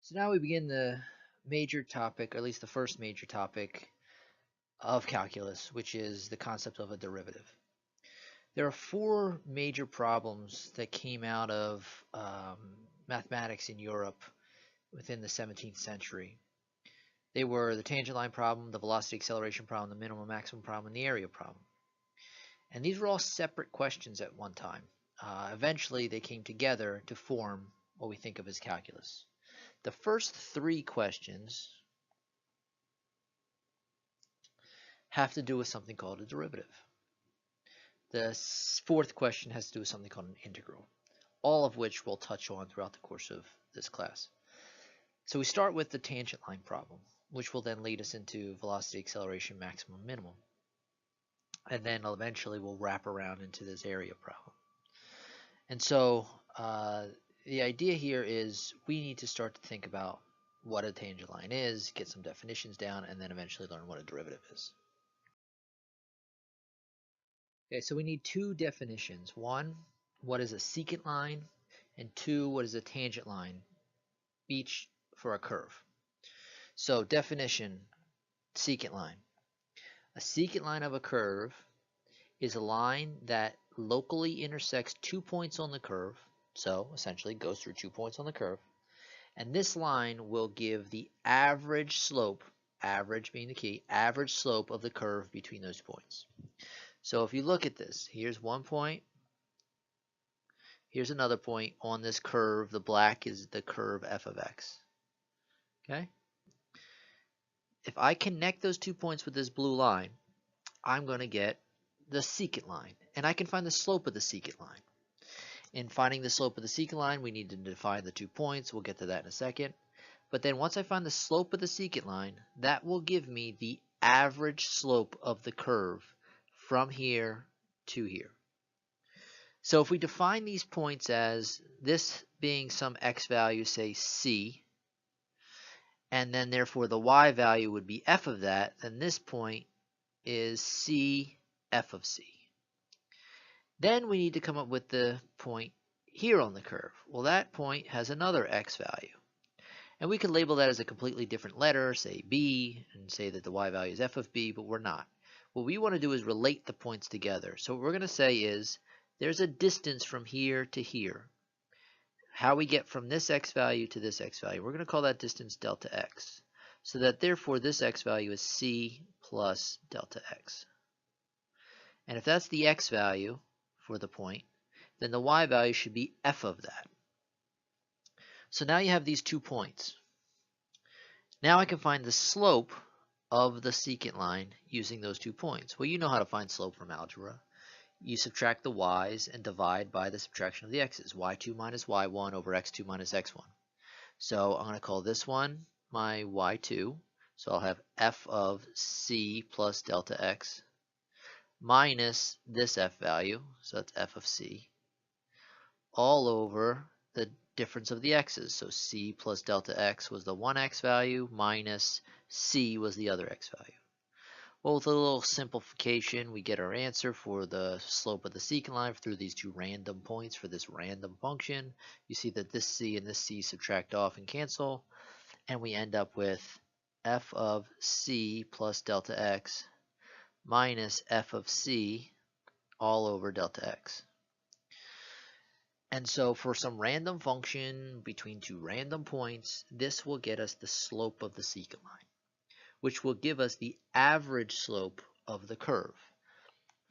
So now we begin the major topic, or at least the first major topic of calculus, which is the concept of a derivative. There are four major problems that came out of mathematics in Europe within the 17th century. They were the tangent line problem, the velocity acceleration problem, the minimum maximum problem, and the area problem. And these were all separate questions at one time. Eventually, they came together to form what we think of as calculus. The first three questions have to do with something called a derivative. The fourth question has to do with something called an integral, all of which we'll touch on throughout the course of this class. So we start with the tangent line problem, which will then lead us into velocity, acceleration, maximum, minimum. And then eventually we'll wrap around into this area problem. And so the idea here is we need to start to think about what a tangent line is, get some definitions down, and then eventually learn what a derivative is. Okay, so we need two definitions. One, what is a secant line? And two, what is a tangent line? Each for a curve. So definition, secant line. A secant line of a curve is a line that locally intersects 2 points on the curve. So essentially goes through 2 points on the curve. And this line will give the average slope, average being the key, average slope of the curve between those points. So if you look at this, here's 1 point, here's another point on this curve. The black is the curve f of x. Okay? If I connect those 2 points with this blue line, I'm going to get the secant line. And I can find the slope of the secant line. In finding the slope of the secant line, we need to define the 2 points. We'll get to that in a second. But then once I find the slope of the secant line, that will give me the average slope of the curve from here to here. So if we define these points as this being some x value, say c, and then therefore the y value would be f of that, then this point is c f of c. Then we need to come up with the point here on the curve. Well, that point has another x value. And we could label that as a completely different letter, say b, and say that the y value is f of b, but we're not. What we want to do is relate the points together. So what we're going to say is there's a distance from here to here. How we get from this x value to this x value, we're going to call that distance delta x. So that therefore this x value is c plus delta x. And if that's the x value for the point, then the y value should be f of that. So now you have these 2 points. Now I can find the slope of the secant line using those 2 points. Well, you know how to find slope from algebra. You subtract the y's and divide by the subtraction of the x's. y2 minus y1 over x2 minus x1. So I'm going to call this one my y2. So I'll have f of c plus delta x minus this f value, so that's f of c, all over the difference of the x's. So c plus delta x was the one x value minus c was the other x value. Well, with a little simplification, we get our answer for the slope of the secant line through these two random points for this random function. You see that this c and this c subtract off and cancel, and we end up with f of c plus delta x minus f of c all over delta x. And so for some random function between two random points, this will get us the slope of the secant line, which will give us the average slope of the curve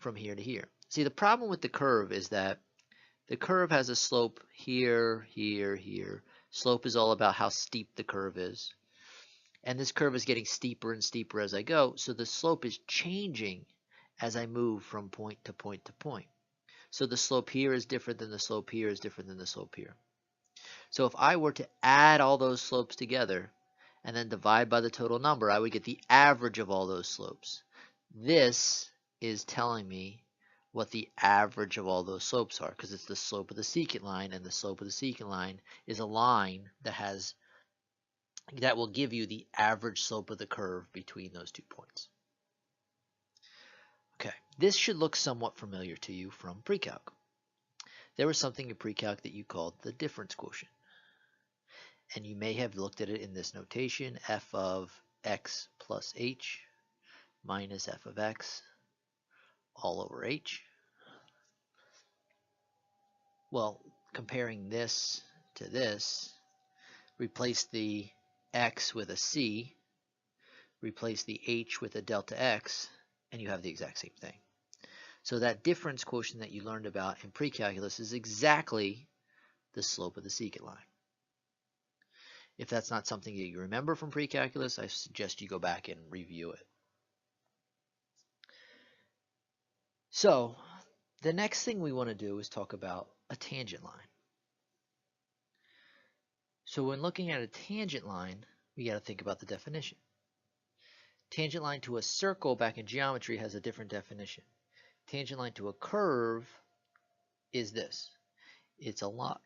from here to here. See, the problem with the curve is that the curve has a slope here, here, here. Slope is all about how steep the curve is. And this curve is getting steeper and steeper as I go, so the slope is changing as I move from point to point to point. So the slope here is different than the slope here is different than the slope here. So if I were to add all those slopes together and then divide by the total number, I would get the average of all those slopes. This is telling me what the average of all those slopes are, because it's the slope of the secant line, and the slope of the secant line is a line that will give you the average slope of the curve between those 2 points. Okay, this should look somewhat familiar to you from pre-calc. There was something in pre-calc that you called the difference quotient. And you may have looked at it in this notation, f of x plus h minus f of x all over h. Well, comparing this to this, replace the x with a c, replace the h with a delta x, and you have the exact same thing. So that difference quotient that you learned about in pre-calculus is exactly the slope of the secant line. If that's not something that you remember from pre-calculus, I suggest you go back and review it. So the next thing we want to do is talk about a tangent line. So when looking at a tangent line, we got to think about the definition. Tangent line to a circle back in geometry has a different definition. Tangent line to a curve is this. It's a line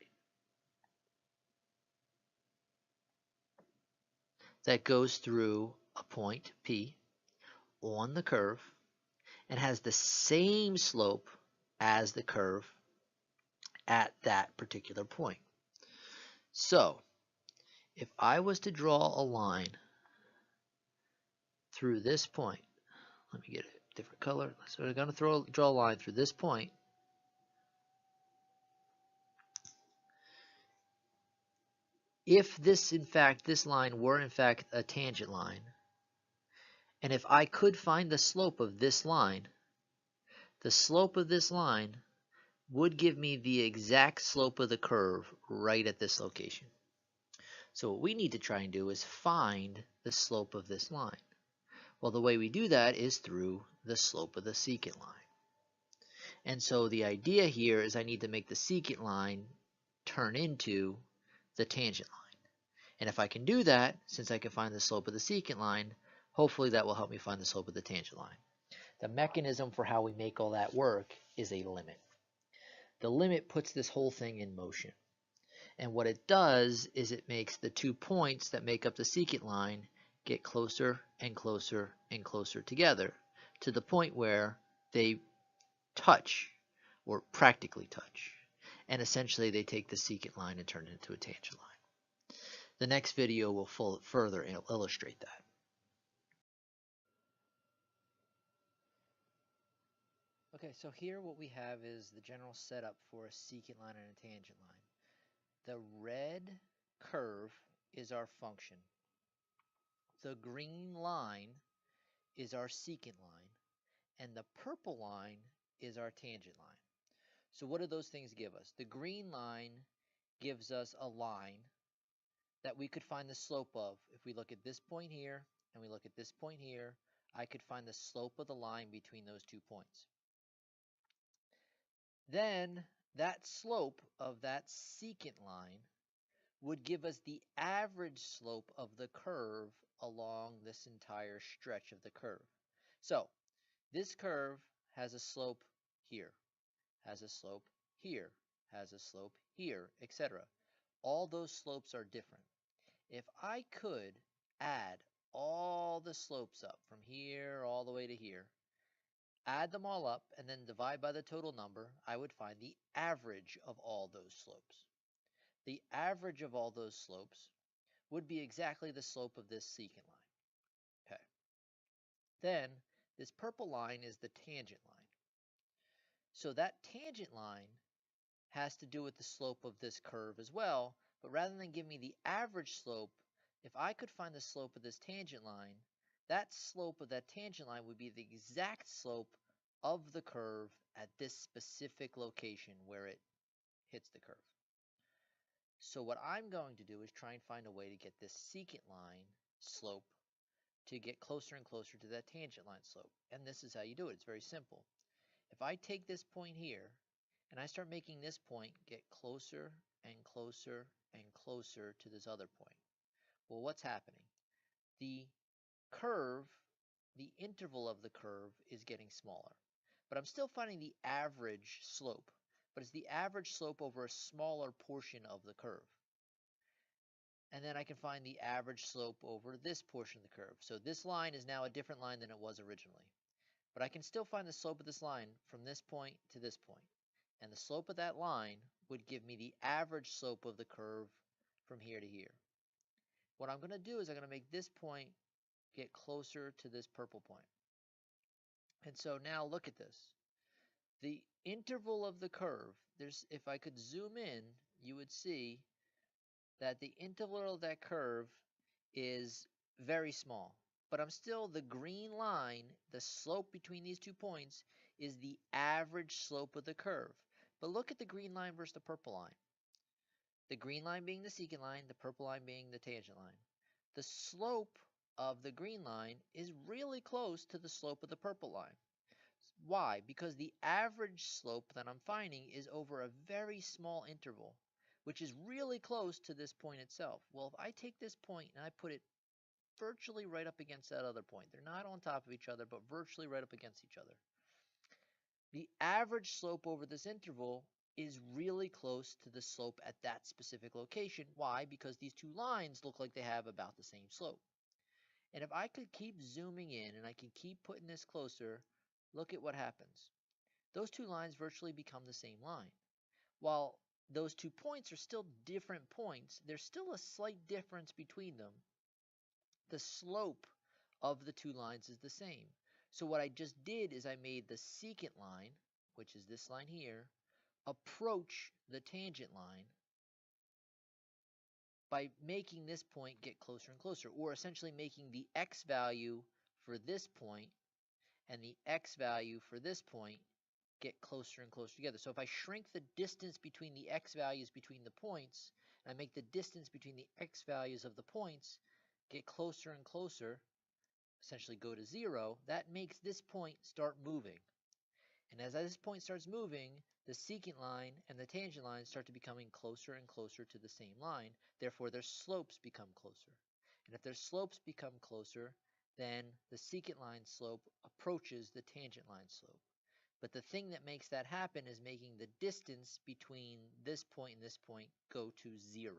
that goes through a point P on the curve and has the same slope as the curve at that particular point. So if I was to draw a line through this point, let me get a different color. So we're going to draw a line through this point. If this line were in fact a tangent line, and if I could find the slope of this line, the slope of this line would give me the exact slope of the curve right at this location. So what we need to try and do is find the slope of this line. Well, the way we do that is through the slope of the secant line. And so the idea here is I need to make the secant line turn into the tangent line. And if I can do that, since I can find the slope of the secant line, hopefully that will help me find the slope of the tangent line. The mechanism for how we make all that work is a limit. The limit puts this whole thing in motion. And what it does is it makes the 2 points that make up the secant line get closer and closer and closer together to the point where they touch, or practically touch. And essentially they take the secant line and turn it into a tangent line. The next video will further illustrate that. Okay, so here what we have is the general setup for a secant line and a tangent line. The red curve is our function. The green line is our secant line, and the purple line is our tangent line. So what do those things give us? The green line gives us a line that we could find the slope of. If we look at this point here and we look at this point here, I could find the slope of the line between those 2 points. Then that slope of that secant line would give us the average slope of the curve along this entire stretch of the curve. So this curve has a slope here, has a slope here, has a slope here, etc. All those slopes are different. If I could add all the slopes up from here all the way to here, add them all up, and then divide by the total number, I would find the average of all those slopes. The average of all those slopes would be exactly the slope of this secant line. Okay. Then this purple line is the tangent line. So that tangent line has to do with the slope of this curve as well, but rather than give me the average slope, if I could find the slope of this tangent line, that slope of that tangent line would be the exact slope of the curve at this specific location where it hits the curve. So what I'm going to do is try and find a way to get this secant line slope to get closer and closer to that tangent line slope. And this is how you do it. It's very simple. If I take this point here and I start making this point get closer and closer and closer to this other point, well, what's happening? The curve, the interval of the curve is getting smaller. But I'm still finding the average slope, but it's the average slope over a smaller portion of the curve. And then I can find the average slope over this portion of the curve. So this line is now a different line than it was originally. But I can still find the slope of this line from this point to this point. And the slope of that line would give me the average slope of the curve from here to here. what I'm going to do is I'm going to make this point get closer to this purple point. And so now look at this. The interval of the curve, if I could zoom in, you would see that the interval of that curve is very small. But I'm still, the green line, the slope between these 2 points, is the average slope of the curve. But look at the green line versus the purple line. The green line being the secant line, the purple line being the tangent line. The slope of the green line is really close to the slope of the purple line. Why? Because the average slope that I'm finding is over a very small interval, which is really close to this point itself. Well, if I take this point and I put it virtually right up against that other point, they're not on top of each other, but virtually right up against each other. The average slope over this interval is really close to the slope at that specific location. Why? Because these two lines look like they have about the same slope. And if I could keep zooming in and I can keep putting this closer, look at what happens. Those two lines virtually become the same line. While those 2 points are still different points, there's still a slight difference between them. The slope of the 2 lines is the same. So what I just did is I made the secant line, which is this line here, approach the tangent line by making this point get closer and closer, or essentially making the x value for this point and the x value for this point get closer and closer together. So if I shrink the distance between the x values between the points, and I make the distance between the x values of the points get closer and closer, essentially go to 0, that makes this point start moving. And as this point starts moving, the secant line and the tangent line start to becoming closer and closer to the same line. Therefore, their slopes become closer. And if their slopes become closer, then the secant line slope approaches the tangent line slope. But the thing that makes that happen is making the distance between this point and this point go to 0.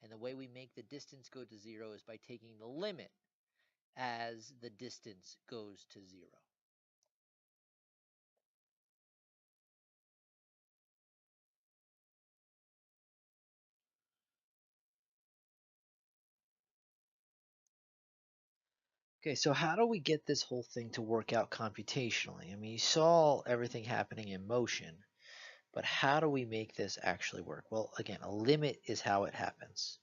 And the way we make the distance go to 0 is by taking the limit as the distance goes to 0. Okay, so how do we get this whole thing to work out computationally? I mean, you saw everything happening in motion, but how do we make this actually work? Well, again, a limit is how it happens.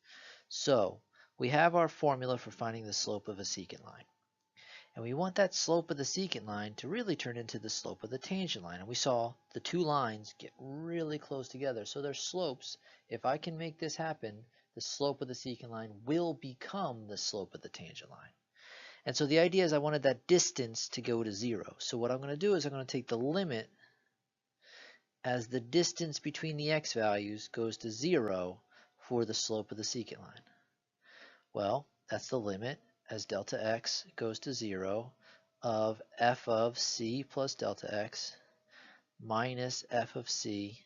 So we have our formula for finding the slope of a secant line. And we want that slope of the secant line to really turn into the slope of the tangent line. And we saw the two lines get really close together. So their slopes, if I can make this happen, the slope of the secant line will become the slope of the tangent line. And so the idea is I wanted that distance to go to 0. So what I'm going to do is I'm going to take the limit as the distance between the x values goes to 0 for the slope of the secant line. Well, that's the limit as delta x goes to 0 of f of c plus delta x minus f of c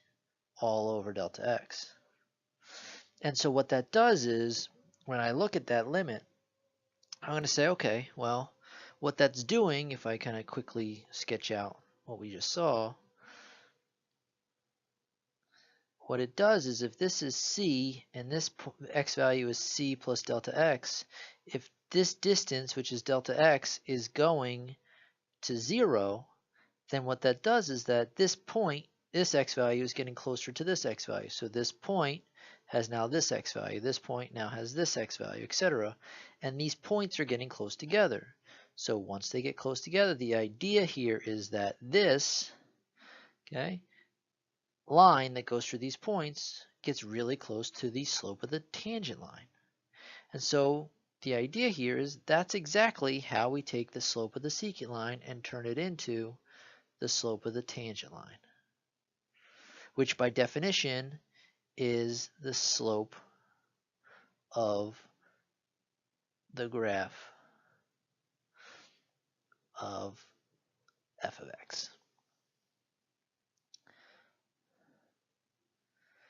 all over delta x. And so what that does is, when I look at that limit, I'm going to say, okay, well, what that's doing, if I kind of quickly sketch out what we just saw, what it does is if this is c and this x value is c plus delta x, if this distance, which is delta x, is going to 0, then what that does is that this point, this x value is getting closer to this x value. So this point has now this x value, this point now has this x value, etc. And these points are getting close together. So once they get close together, the idea here is that this, okay, line that goes through these points gets really close to the slope of the tangent line. And so the idea here is that's exactly how we take the slope of the secant line and turn it into the slope of the tangent line, which by definition is the slope of the graph of f of x.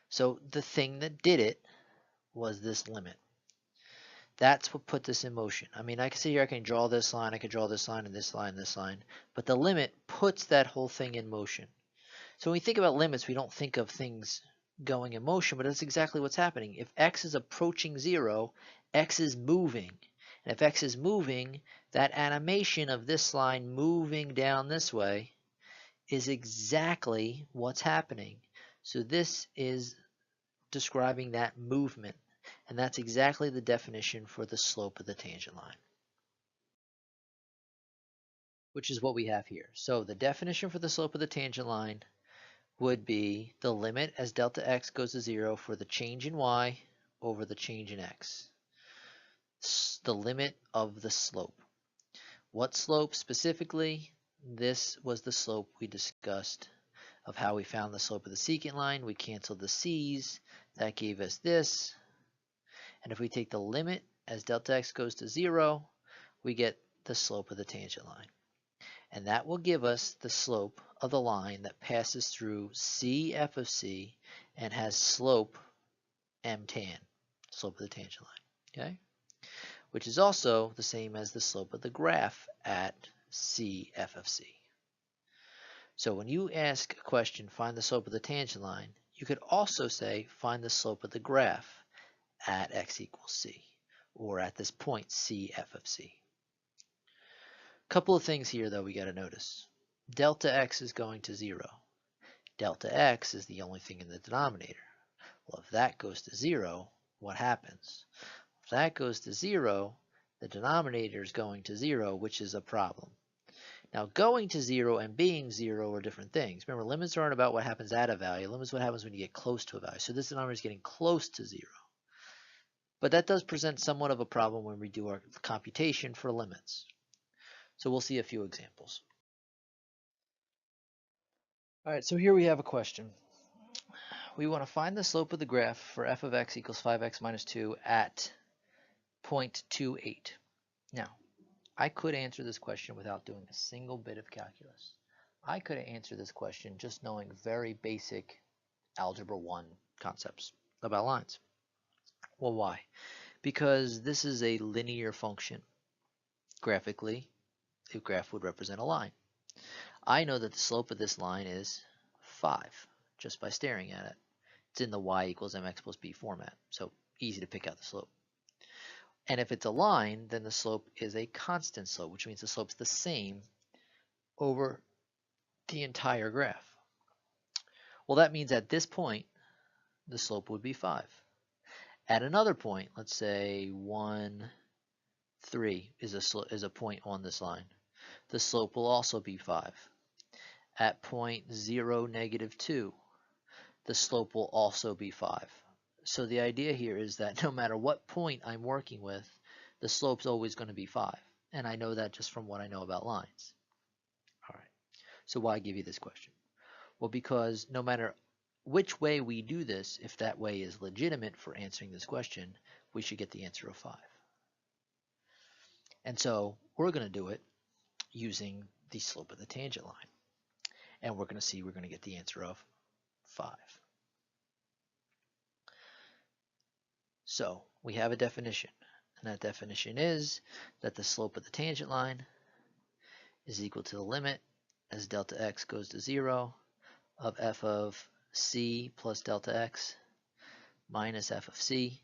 So the thing that did it was this limit. That's what put this in motion. I mean, I can see here I can draw this line, I can draw this line, and this line, and this line, but the limit puts that whole thing in motion. So when we think about limits, we don't think of things going in motion, but that's exactly what's happening. If x is approaching 0, X is moving. And if X is moving, that animation of this line moving down this way is exactly what's happening. So this is describing that movement. And that's exactly the definition for the slope of the tangent line, which is what we have here. So the definition for the slope of the tangent line would be the limit as delta x goes to 0 for the change in y over the change in x. The limit of the slope. What slope specifically? This was the slope we discussed of how we found the slope of the secant line. We canceled the c's. That gave us this. And if we take the limit as delta x goes to 0, we get the slope of the tangent line. And that will give us the slope of the line that passes through CF of C and has slope m tan, slope of the tangent line, okay? Which is also the same as the slope of the graph at CF of C. So when you ask a question, find the slope of the tangent line, you could also say, find the slope of the graph at x equals c, or at this point CF of c. Couple of things here though we got to notice. Delta x is going to 0. Delta x is the only thing in the denominator. Well, if that goes to 0, what happens? If that goes to 0, the denominator is going to 0, which is a problem. Now, going to 0 and being 0 are different things. Remember, limits aren't about what happens at a value. Limits what happens when you get close to a value. So this denominator is getting close to 0. But that does present somewhat of a problem when we do our computation for limits. So we'll see a few examples. All right, so here we have a question. We want to find the slope of the graph for f of x equals 5x minus 2 at 0.28. Now, I could answer this question without doing a single bit of calculus. I could answer this question just knowing very basic algebra 1 concepts about lines. Well, why? Because this is a linear function. Graphically, a graph would represent a line. I know that the slope of this line is 5 just by staring at it. It's in the y equals mx plus b format, so easy to pick out the slope. And if it's a line, then the slope is a constant slope, which means the slope's the same over the entire graph. Well, that means at this point, the slope would be 5. At another point, let's say 1, 3 is a point on this line. The slope will also be 5. At point 0, negative 2, the slope will also be 5. So the idea here is that no matter what point I'm working with, the slope's always going to be 5. And I know that just from what I know about lines. All right. So why give you this question? Well, because no matter which way we do this, if that way is legitimate for answering this question, we should get the answer of 5. And so we're going to do it using the slope of the tangent line. And we're going to get the answer of 5. So we have a definition. And that definition is that the slope of the tangent line is equal to the limit as delta x goes to 0 of f of c plus delta x minus f of c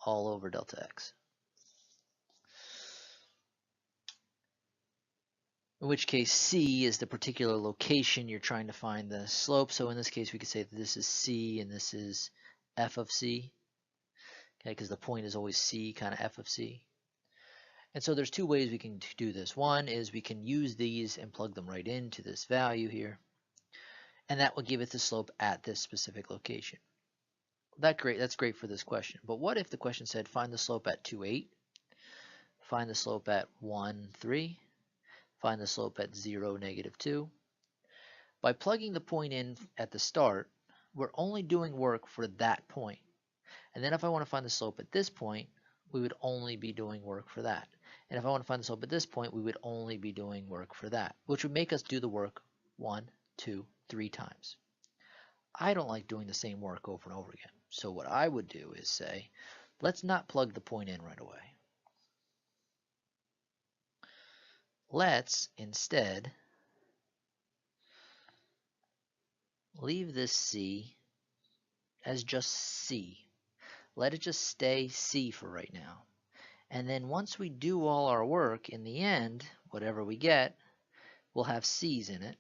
all over delta x. In which case c is the particular location you're trying to find the slope. So in this case we could say that this is c and this is f of c. Okay, because the point is always c, kind of f of c. And so there's two ways we can do this. One is we can use these and plug them right into this value here. And that will give it the slope at this specific location. That's great for this question. But what if the question said find the slope at 2, 8, find the slope at 1, 3, find the slope at 0, negative 2. By plugging the point in at the start, we're only doing work for that point. And then if I want to find the slope at this point, we would only be doing work for that. And if I want to find the slope at this point, we would only be doing work for that, which would make us do the work 1, 2, 3 times. I don't like doing the same work over and over again. So what I would do is say, let's not plug the point in right away. Let's instead leave this C as just C. let it just stay C for right now. And then once we do all our work, in the end, whatever we get, we'll have C's in it.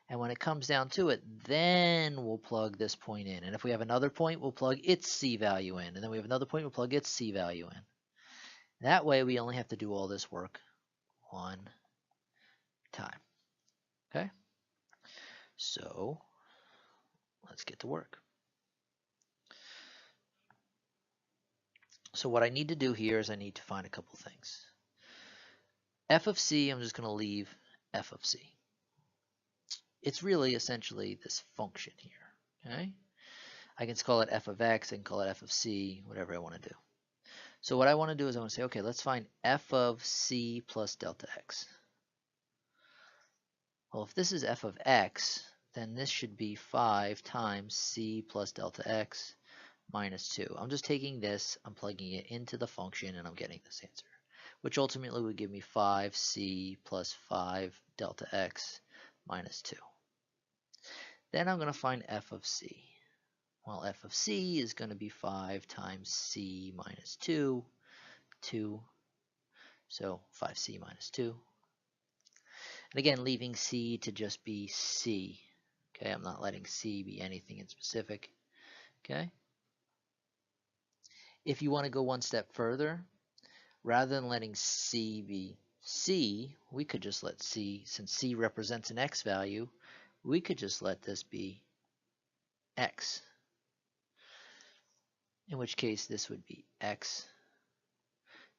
And when it comes down to it, then we'll plug this point in. And if we have another point, we'll plug its C value in. And then we have another point, we'll plug its C value in. That way, we only have to do all this work one time. Okay? So, let's get to work. So what I need to do here is I need to find a couple things. F of C, I'm just going to leave F of C. It's really essentially this function here. Okay? I can call it F of X, I can call it F of C, whatever I want to do. So what I want to do is I want to say, okay, let's find F of C plus delta X. Well, if this is F of X, then this should be 5 times C plus delta X minus 2. I'm just taking this, I'm plugging it into the function, and I'm getting this answer, which ultimately would give me 5C plus 5 delta X minus 2. Then I'm going to find F of C. Well, F of C is going to be 5 times C minus 2, 2. So 5C minus 2. And again, leaving C to just be C. Okay, I'm not letting C be anything in specific. Okay. If you want to go one step further, rather than letting C be C, we could just let C, since C represents an X value, we could just let this be X. In which case this would be X,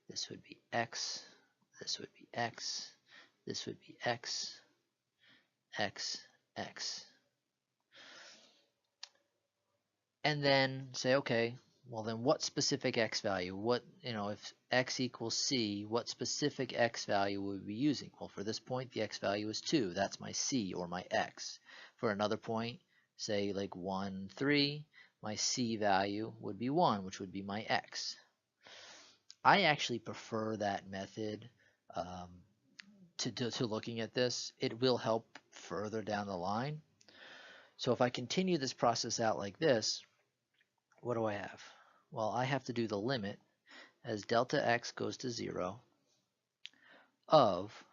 this would be X, this would be X, this would be X, X, X. And then say, okay, well then what specific X value? What, if X equals C, what specific X value would we be using? Well, for this point, the X value is 2. That's my C or my X. For another point, say like 1, 3, my C value would be 1, which would be my X. I actually prefer that method to looking at this. It will help further down the line. So if I continue this process out like this, what do I have? Well, I have to do the limit as delta X goes to 0 of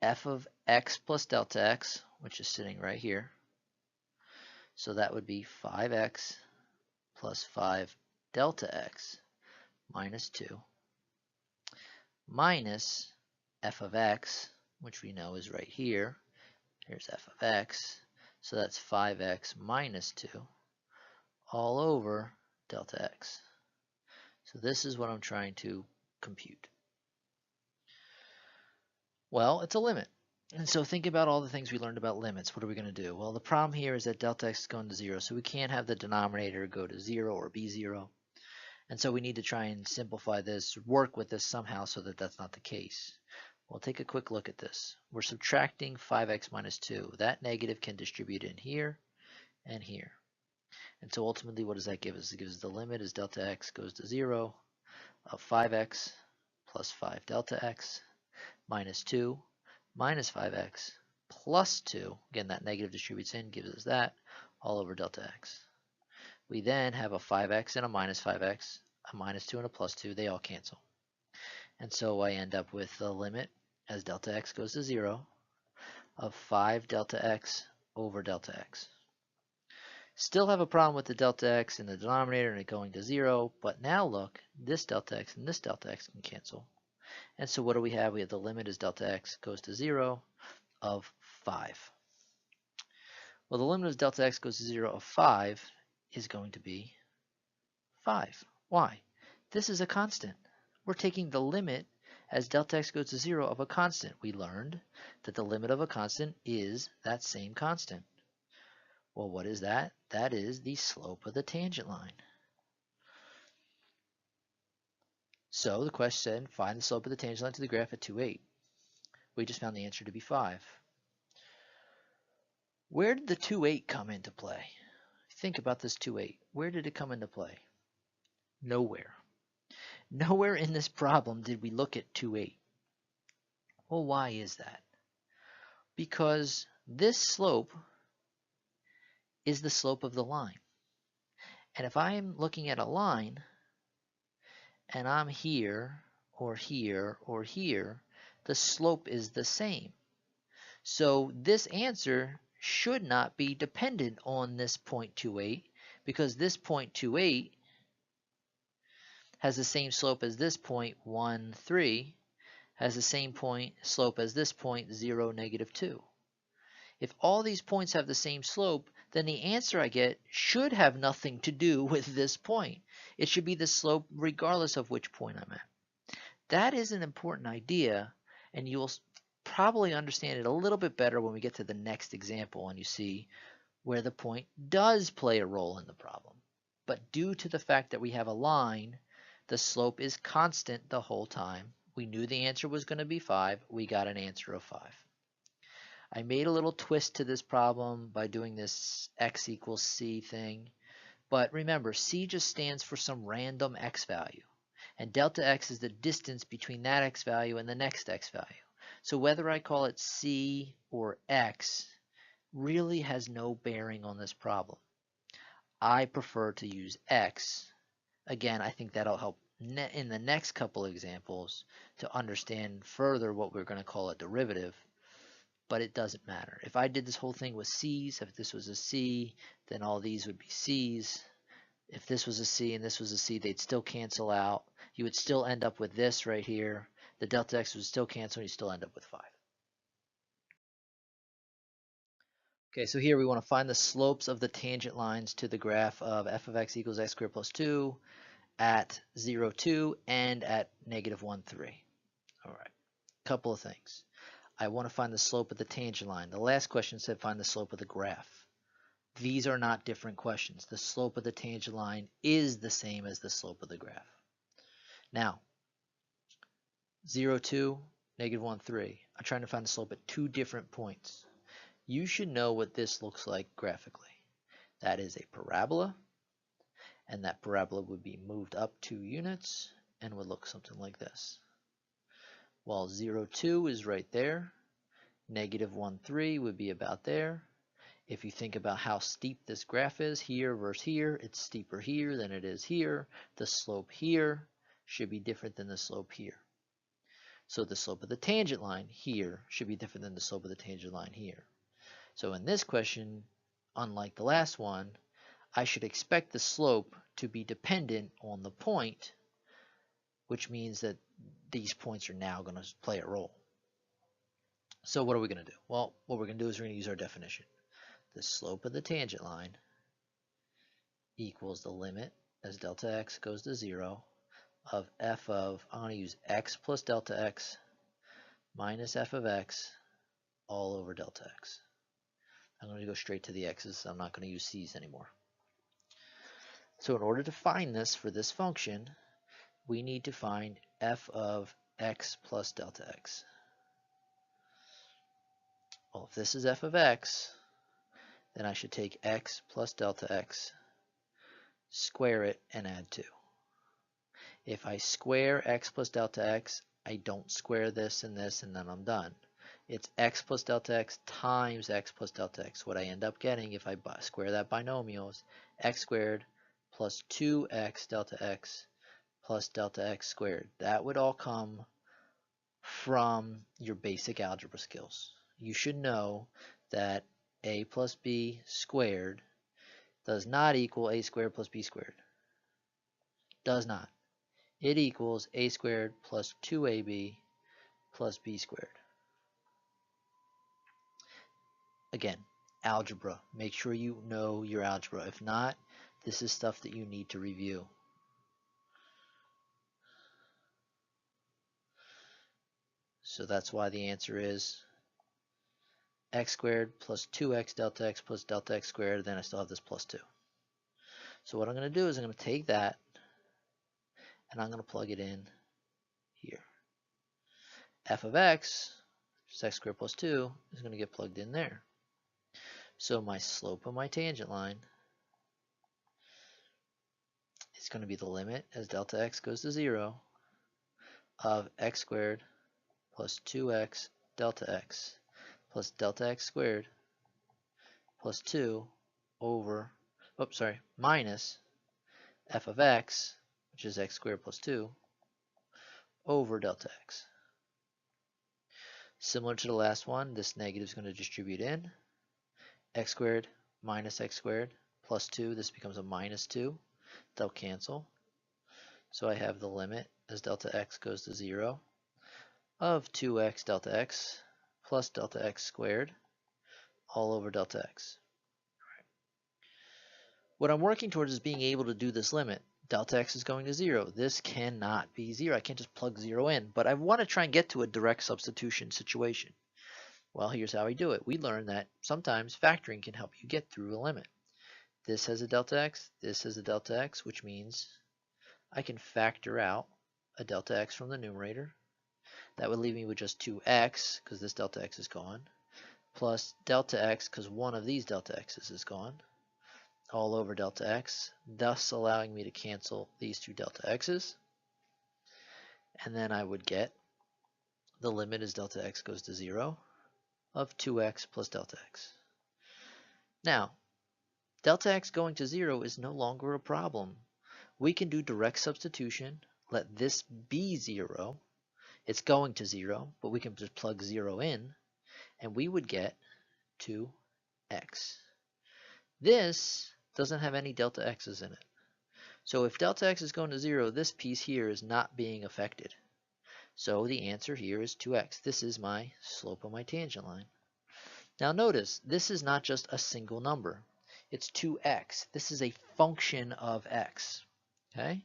F of X plus delta X, which is sitting right here. So that would be 5X plus 5 delta X minus 2 minus F of X, which we know is right here. Here's F of X. So that's 5X minus 2 all over delta X. So this is what I'm trying to compute. Well, it's a limit. And so think about all the things we learned about limits. What are we going to do? Well, the problem here is that delta X is going to 0, so we can't have the denominator go to 0 or be 0. And so we need to try and simplify this, work with this somehow so that that's not the case. Well, take a quick look at this. We're subtracting 5X minus 2. That negative can distribute in here and here. And so ultimately, what does that give us? It gives us the limit as delta X goes to 0 of 5X plus 5 delta X minus 2 minus 5X plus 2. Again, that negative distributes in, gives us that all over delta X. We then have a 5X and a minus 5X, a minus 2 and a plus 2. They all cancel. And so I end up with the limit as delta X goes to 0 of 5 delta X over delta X. Still have a problem with the delta X in the denominator and it going to 0, but now look, this delta X and this delta X can cancel. And so what do we have? We have the limit as delta X goes to 0 of 5. Well, the limit as delta X goes to 0 of 5 is going to be 5. Why? This is a constant. We're taking the limit as delta X goes to 0 of a constant. We learned that the limit of a constant is that same constant. Well, what is that? That is the slope of the tangent line. So the question said, find the slope of the tangent line to the graph at 2, 8. We just found the answer to be 5. Where did the 2, 8 come into play? Think about this 2, 8. Where did it come into play? Nowhere. Nowhere in this problem did we look at 2, 8. Well, why is that? Because this slope is the slope of the line. And if I'm looking at a line and I'm here or here or here, the slope is the same. So this answer should not be dependent on this 0.28 because this 0.28 has the same slope as this 0.13, has the same slope as this point 0, -2. If all these points have the same slope, then the answer I get should have nothing to do with this point. It should be the slope regardless of which point I'm at. That is an important idea, and you'll probably understand it a little bit better when we get to the next example and you see where the point does play a role in the problem. But due to the fact that we have a line, the slope is constant the whole time. We knew the answer was going to be 5. We got an answer of 5. I made a little twist to this problem by doing this x equals c thing. But remember, c just stands for some random x value. And delta x is the distance between that x value and the next x value. So whether I call it c or x really has no bearing on this problem. I prefer to use x. Again, I think that'll help in the next couple examples to understand further what we're going to call a derivative, but it doesn't matter. If I did this whole thing with c's, if this was a c, then all these would be c's. If this was a c and this was a c, they'd still cancel out. You would still end up with this right here. The delta x would still cancel and you still end up with 5. Okay, so here we want to find the slopes of the tangent lines to the graph of f of x equals x squared plus 2 at 0, 2 and at -1, 3. All right, couple of things. I want to find the slope of the tangent line. The last question said find the slope of the graph. These are not different questions. The slope of the tangent line is the same as the slope of the graph. Now, 0, 2, -1, 3. I'm trying to find the slope at 2 different points. You should know what this looks like graphically. That is a parabola, and that parabola would be moved up 2 units and would look something like this. While 0, 2 is right there, -1, 3 would be about there. If you think about how steep this graph is here versus here, it's steeper here than it is here. The slope here should be different than the slope here. So the slope of the tangent line here should be different than the slope of the tangent line here. So in this question, unlike the last one, I should expect the slope to be dependent on the point, which means that these points are now going to play a role. So what are we going to do? Well, what we're going to do is we're going to use our definition. The slope of the tangent line equals the limit as delta x goes to 0 of f of, I'm going to use x plus delta x minus f of x all over delta x. I'm going to go straight to the x's. I'm not going to use c's anymore. So in order to find this for this function, we need to find f of x plus delta x. Well, if this is f of x, then I should take x plus delta x, square it, and add 2. If I square x plus delta x, I don't square this, and then I'm done. It's x plus delta x times x plus delta x. What I end up getting if I square that binomial is x squared plus 2x delta x plus delta x squared. That would all come from your basic algebra skills. You should know that a plus b squared does not equal a squared plus b squared. Does not. It equals a squared plus 2ab plus b squared. Again, algebra. Make sure you know your algebra. If not, this is stuff that you need to review. So that's why the answer is x squared plus 2x delta x plus delta x squared, then I still have this plus 2. So what I'm going to do is I'm going to take that and I'm going to plug it in here. F of x, which is x squared plus 2, is going to get plugged in there. So my slope of my tangent line is going to be the limit as delta x goes to 0 of x squared plus 2x delta x plus delta x squared plus 2 over, minus f of x, which is x squared plus 2, over delta x. Similar to the last one, this negative is going to distribute in. X squared minus x squared plus 2, this becomes a minus 2. They'll cancel. So I have the limit as delta x goes to 0 of 2x delta x plus delta x squared all over delta x. What I'm working towards is being able to do this limit. Delta x is going to 0. This cannot be 0. I can't just plug 0 in, but I want to try and get to a direct substitution situation. Well, here's how we do it. We learned that sometimes factoring can help you get through a limit. This has a delta x, this has a delta x, which means I can factor out a delta x from the numerator. That would leave me with just 2x, because this delta x is gone, plus delta x, because one of these delta x's is gone, all over delta x, thus allowing me to cancel these two delta x's. And then I would get the limit as delta x goes to 0 of 2x plus delta x. Now, delta x going to 0 is no longer a problem. We can do direct substitution, let this be 0. It's going to 0, but we can just plug 0 in, and we would get 2x. This doesn't have any delta x's in it. So if delta x is going to 0, this piece here is not being affected. So the answer here is 2x. This is my slope of my tangent line. Now notice, this is not just a single number. It's 2x. This is a function of x. Okay?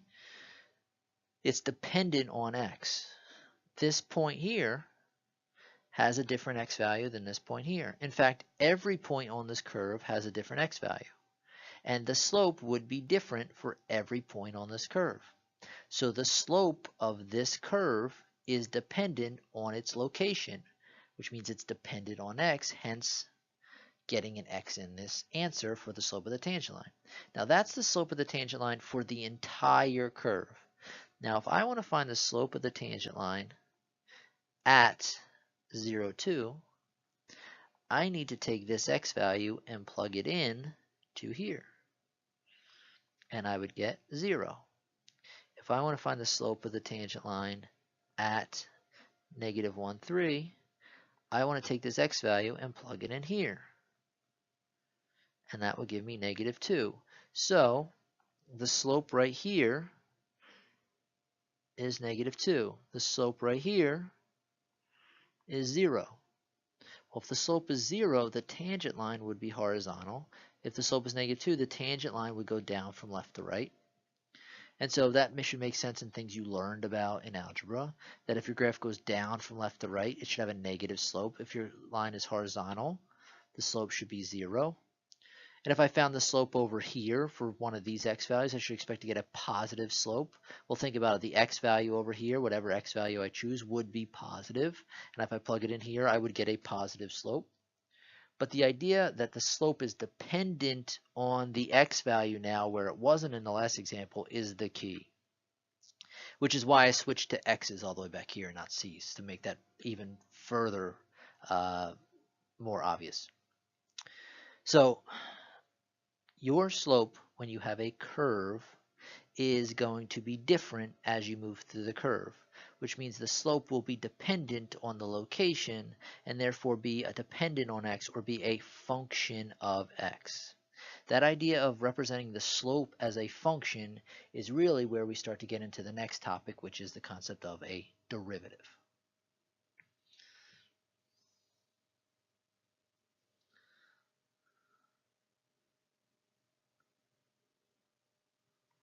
It's dependent on x. This point here has a different x value than this point here. In fact, every point on this curve has a different x value. And the slope would be different for every point on this curve. So the slope of this curve is dependent on its location, which means it's dependent on x, hence getting an x in this answer for the slope of the tangent line. Now that's the slope of the tangent line for the entire curve. Now if I want to find the slope of the tangent line at 0, 2, I need to take this x value and plug it in to here. And I would get 0. If I want to find the slope of the tangent line at negative 1, 3, I want to take this x value and plug it in here. And that would give me negative 2. So the slope right here is negative 2. The slope right here is 0. Well, if the slope is 0, the tangent line would be horizontal. If the slope is negative 2, the tangent line would go down from left to right. And so that should make sense in things you learned about in algebra, that if your graph goes down from left to right, it should have a negative slope. If your line is horizontal, the slope should be 0. And if I found the slope over here for one of these x values, I should expect to get a positive slope. Well, think about it. The x value over here, whatever x value I choose, would be positive. And if I plug it in here, I would get a positive slope. But the idea that the slope is dependent on the x value now, where it wasn't in the last example, is the key. Which is why I switched to x's all the way back here, not c's, to make that even further more obvious. So your slope when you have a curve is going to be different as you move through the curve, which means the slope will be dependent on the location and therefore be dependent on x or be a function of x. That idea of representing the slope as a function is really where we start to get into the next topic, which is the concept of a derivative.